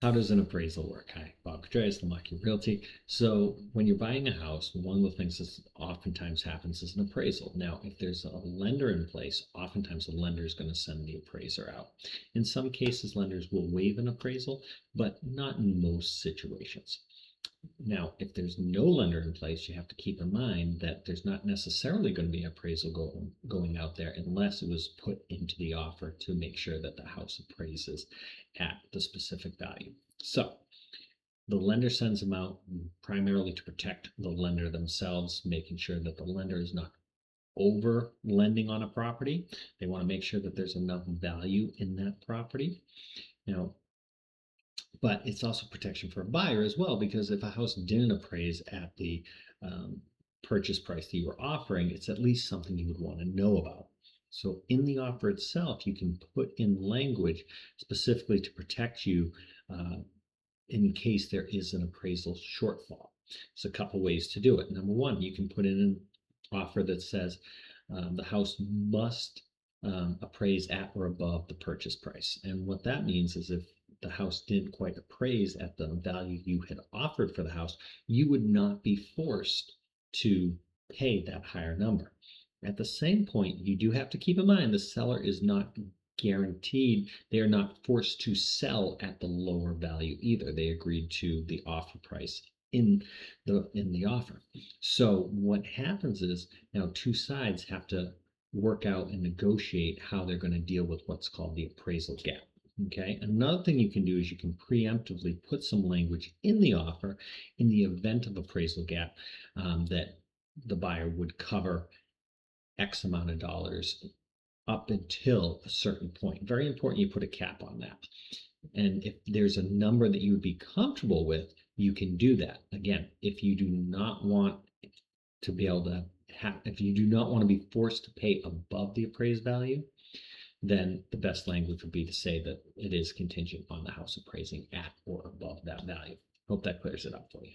How does an appraisal work? Hi, Bob Contreras, the Lucky Realty. So when you're buying a house, one of the things that oftentimes happens is an appraisal. Now, if there's a lender in place, oftentimes the lender is going to send the appraiser out. In some cases, lenders will waive an appraisal, but not in most situations. Now, if there's no lender in place, you have to keep in mind that there's not necessarily going to be appraisal going out there unless it was put into the offer to make sure that the house appraises at the specific value. So the lender sends them out primarily to protect the lender themselves, making sure that the lender is not over lending on a property. They want to make sure that there's enough value in that property. Now, but it's also protection for a buyer as well, because if a house didn't appraise at the um, purchase price that you were offering, it's at least something you would want to know about. So in the offer itself, you can put in language specifically to protect you uh, in case there is an appraisal shortfall. There's a couple ways to do it. Number one, you can put in an offer that says the house must appraise at or above the purchase price. And what that means is if the house didn't quite appraise at the value you had offered for the house, you would not be forced to pay that higher number. At the same point, you do have to keep in mind the seller is not guaranteed, they are not forced to sell at the lower value either. They agreed to the offer price in the offer. So what happens is now two sides have to work out and negotiate how they're going to deal with what's called the appraisal gap. Okay. Another thing you can do is you can preemptively put some language in the offer in the event of appraisal gap that the buyer would cover X amount of dollars up until a certain point. Very important you put a cap on that. And if there's a number that you would be comfortable with, you can do that. Again, if you do not want to be able to have, if you do not want to be forced to pay above the appraised value, then the best language would be to say that it is contingent on the house appraising at or above that value. Hope that clears it up for you.